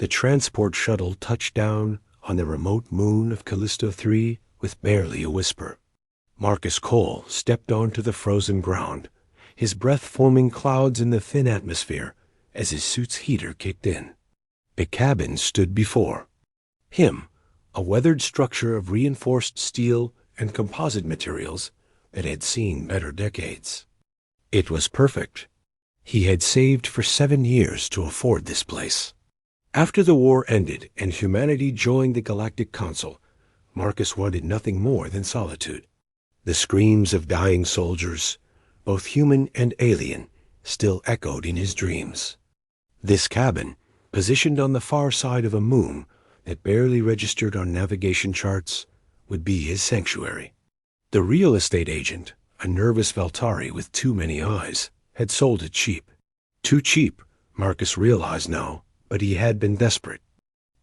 The transport shuttle touched down on the remote moon of Callisto 3 with barely a whisper. Marcus Cole stepped onto the frozen ground, his breath forming clouds in the thin atmosphere as his suit's heater kicked in. A cabin stood before him, a weathered structure of reinforced steel and composite materials that had seen better decades. It was perfect. He had saved for 7 years to afford this place. After the war ended and humanity joined the Galactic Council, Marcus wanted nothing more than solitude. The screams of dying soldiers, both human and alien, still echoed in his dreams. This cabin, positioned on the far side of a moon that barely registered on navigation charts, would be his sanctuary. The real estate agent, a nervous Veltari with too many eyes, had sold it cheap. Too cheap, Marcus realized now, but he had been desperate.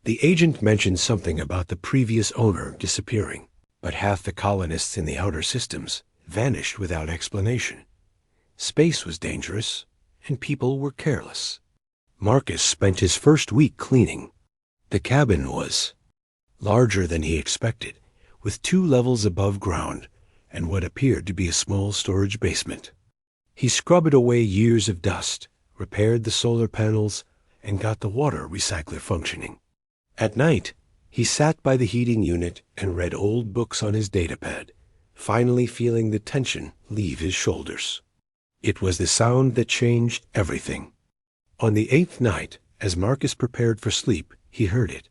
The agent mentioned something about the previous owner disappearing, but half the colonists in the outer systems vanished without explanation. Space was dangerous, and people were careless. Marcus spent his first week cleaning. The cabin was larger than he expected, with 2 levels above ground and what appeared to be a small storage basement. He scrubbed away years of dust, repaired the solar panels, and got the water recycler functioning. At night, he sat by the heating unit and read old books on his datapad, finally feeling the tension leave his shoulders. It was the sound that changed everything. On the 8th night, as Marcus prepared for sleep, he heard it,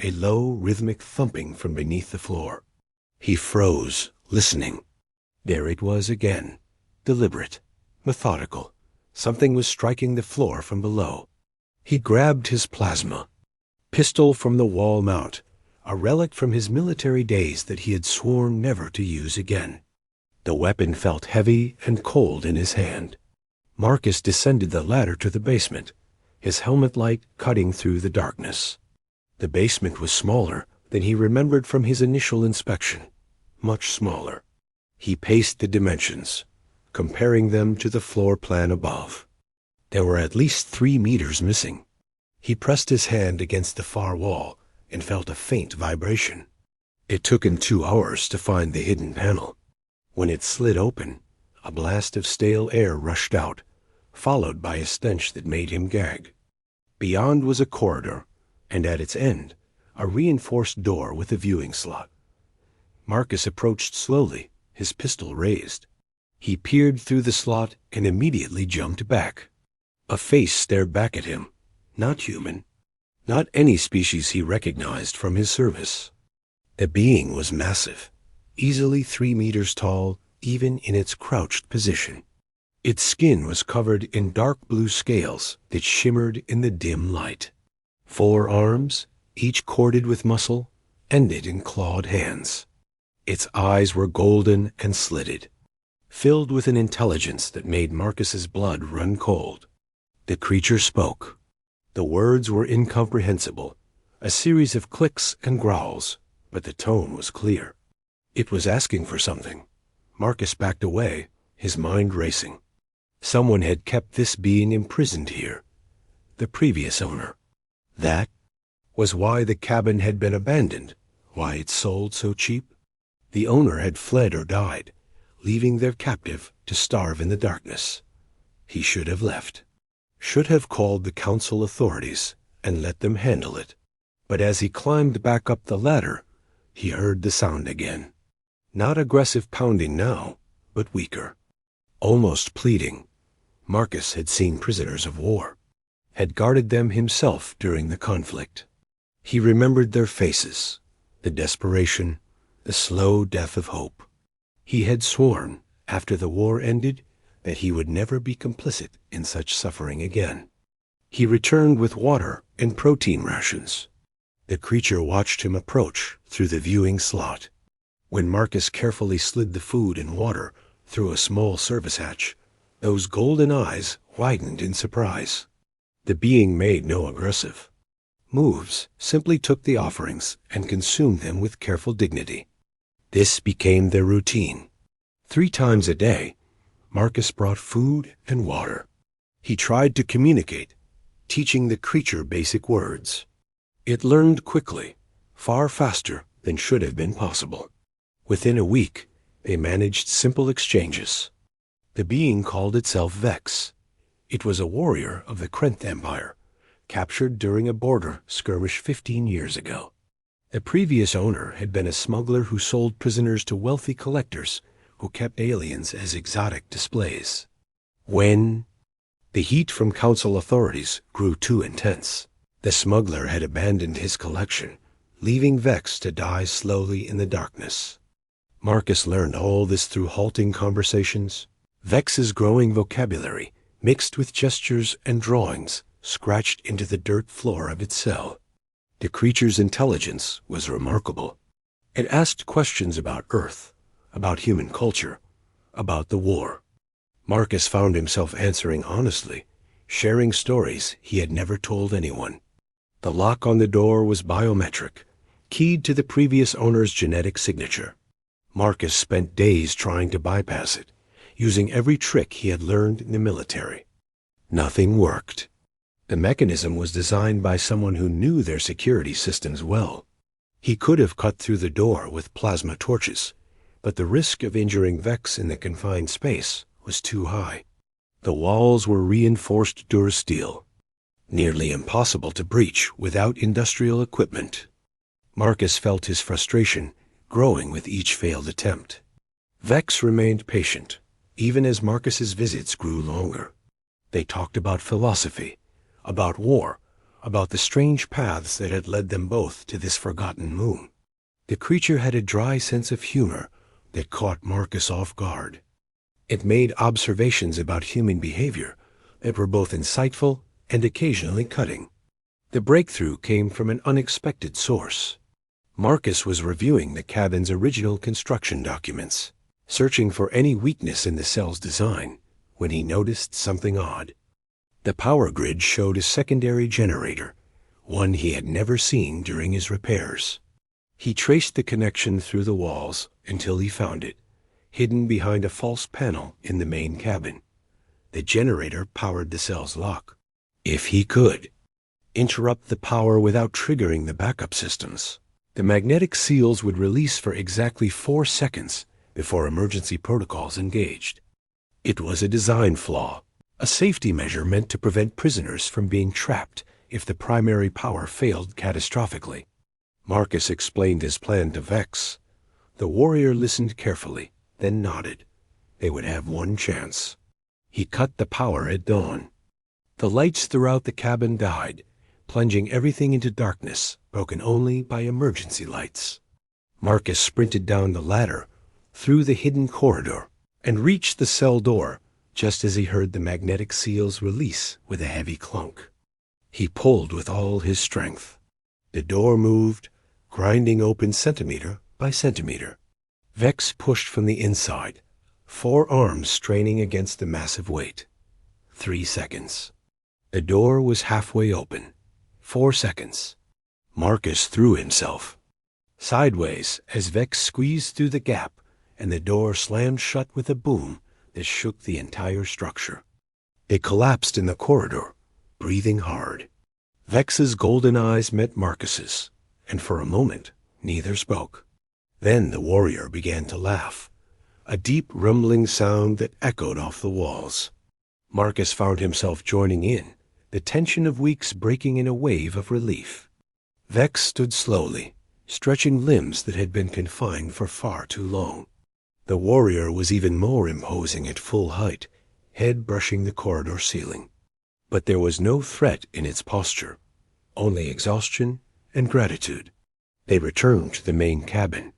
a low, rhythmic thumping from beneath the floor. He froze, listening. There it was again, deliberate, methodical. Something was striking the floor from below. He grabbed his plasma pistol from the wall mount, a relic from his military days that he had sworn never to use again. The weapon felt heavy and cold in his hand. Marcus descended the ladder to the basement, his helmet light cutting through the darkness. The basement was smaller than he remembered from his initial inspection, much smaller. He paced the dimensions, comparing them to the floor plan above. There were at least 3 meters missing. He pressed his hand against the far wall and felt a faint vibration. It took him 2 hours to find the hidden panel. When it slid open, a blast of stale air rushed out, followed by a stench that made him gag. Beyond was a corridor, and at its end, a reinforced door with a viewing slot. Marcus approached slowly, his pistol raised. He peered through the slot and immediately jumped back. A face stared back at him, not human, not any species he recognized from his service. The being was massive, easily 3 meters tall, even in its crouched position. Its skin was covered in dark blue scales that shimmered in the dim light. 4 arms, each corded with muscle, ended in clawed hands. Its eyes were golden and slitted, filled with an intelligence that made Marcus's blood run cold. The creature spoke. The words were incomprehensible, a series of clicks and growls, but the tone was clear. It was asking for something. Marcus backed away, his mind racing. Someone had kept this being imprisoned here. The previous owner. That was why the cabin had been abandoned, why it sold so cheap. The owner had fled or died, leaving their captive to starve in the darkness. He should have left. Should have called the council authorities and let them handle it. But as he climbed back up the ladder, he heard the sound again. Not aggressive pounding now, but weaker. Almost pleading. Marcus had seen prisoners of war, had guarded them himself during the conflict. He remembered their faces, the desperation, the slow death of hope. He had sworn, after the war ended, that he would never be complicit in such suffering again. He returned with water and protein rations. The creature watched him approach through the viewing slot. When Marcus carefully slid the food and water through a small service hatch, those golden eyes widened in surprise. The being made no aggressive moves, simply took the offerings and consumed them with careful dignity. This became their routine. 3 times a day, Marcus brought food and water. He tried to communicate, teaching the creature basic words. It learned quickly, far faster than should have been possible. Within a week, they managed simple exchanges. The being called itself Vex. It was a warrior of the Krenth Empire, captured during a border skirmish 15 years ago. The previous owner had been a smuggler who sold prisoners to wealthy collectors who kept aliens as exotic displays. When the heat from council authorities grew too intense, the smuggler had abandoned his collection, leaving Vex to die slowly in the darkness. Marcus learned all this through halting conversations. Vex's growing vocabulary, mixed with gestures and drawings, scratched into the dirt floor of its cell. The creature's intelligence was remarkable. It asked questions about Earth, about human culture, about the war. Marcus found himself answering honestly, sharing stories he had never told anyone. The lock on the door was biometric, keyed to the previous owner's genetic signature. Marcus spent days trying to bypass it, using every trick he had learned in the military. Nothing worked. The mechanism was designed by someone who knew their security systems well. He could have cut through the door with plasma torches, but the risk of injuring Vex in the confined space was too high. The walls were reinforced durasteel, nearly impossible to breach without industrial equipment. Marcus felt his frustration growing with each failed attempt. Vex remained patient, even as Marcus's visits grew longer. They talked about philosophy, about war, about the strange paths that had led them both to this forgotten moon. The creature had a dry sense of humor that caught Marcus off guard. It made observations about human behavior that were both insightful and occasionally cutting. The breakthrough came from an unexpected source. Marcus was reviewing the cabin's original construction documents, searching for any weakness in the cell's design, when he noticed something odd. The power grid showed a secondary generator, one he had never seen during his repairs. He traced the connection through the walls until he found it, hidden behind a false panel in the main cabin. The generator powered the cell's lock. If he could interrupt the power without triggering the backup systems, the magnetic seals would release for exactly 4 seconds before emergency protocols engaged. It was a design flaw, a safety measure meant to prevent prisoners from being trapped if the primary power failed catastrophically. Marcus explained his plan to Vex. The warrior listened carefully, then nodded. They would have one chance. He cut the power at dawn. The lights throughout the cabin died, plunging everything into darkness, broken only by emergency lights. Marcus sprinted down the ladder, through the hidden corridor, and reached the cell door just as he heard the magnetic seals release with a heavy clunk. He pulled with all his strength. The door moved, grinding open centimeter by centimeter. Vex pushed from the inside, 4 arms straining against the massive weight. 3 seconds. The door was halfway open. 4 seconds. Marcus threw himself sideways as Vex squeezed through the gap, and the door slammed shut with a boom that shook the entire structure. It collapsed in the corridor, breathing hard. Vex's golden eyes met Marcus's, and for a moment neither spoke. Then the warrior began to laugh, a deep rumbling sound that echoed off the walls. Marcus found himself joining in, the tension of weeks breaking in a wave of relief. Vex stood slowly, stretching limbs that had been confined for far too long. The warrior was even more imposing at full height, head brushing the corridor ceiling. But there was no threat in its posture, only exhaustion and gratitude. They returned to the main cabin.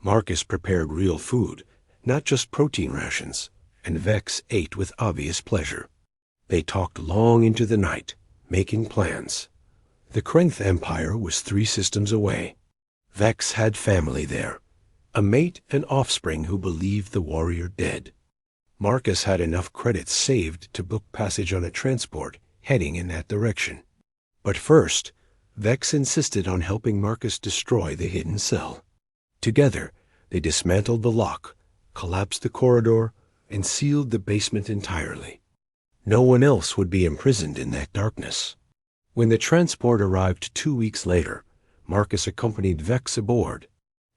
Marcus prepared real food, not just protein rations, and Vex ate with obvious pleasure. They talked long into the night, making plans. The Krenth Empire was 3 systems away. Vex had family there, a mate and offspring who believed the warrior dead. Marcus had enough credits saved to book passage on a transport heading in that direction. But first, Vex insisted on helping Marcus destroy the hidden cell. Together, they dismantled the lock, collapsed the corridor, and sealed the basement entirely. No one else would be imprisoned in that darkness. When the transport arrived 2 weeks later, Marcus accompanied Vex aboard.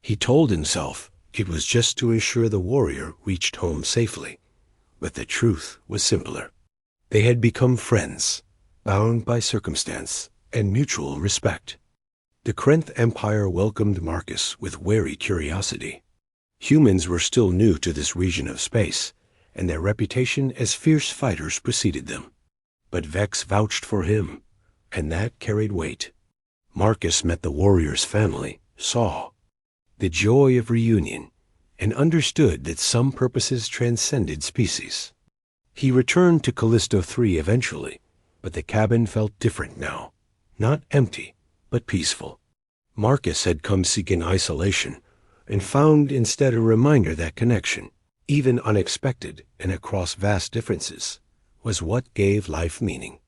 He told himself it was just to ensure the warrior reached home safely. But the truth was simpler. They had become friends, bound by circumstance and mutual respect. The Krenth Empire welcomed Marcus with wary curiosity. Humans were still new to this region of space, and their reputation as fierce fighters preceded them. But Vex vouched for him, and that carried weight. Marcus met the warrior's family, saw the joy of reunion, and understood that some purposes transcended species. He returned to Callisto 3 eventually, but the cabin felt different now. Not empty, but peaceful. Marcus had come seeking isolation, and found instead a reminder that connection, even unexpected and across vast differences, was what gave life meaning.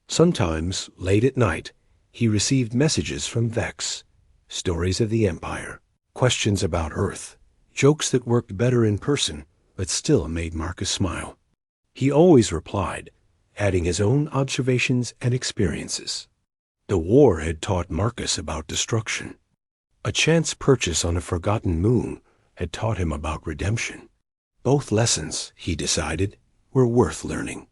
Sometimes, late at night, he received messages from Vex, stories of the Empire, questions about Earth, jokes that worked better in person but still made Marcus smile. He always replied, adding his own observations and experiences. The war had taught Marcus about destruction. A chance purchase on a forgotten moon had taught him about redemption. Both lessons, he decided, were worth learning.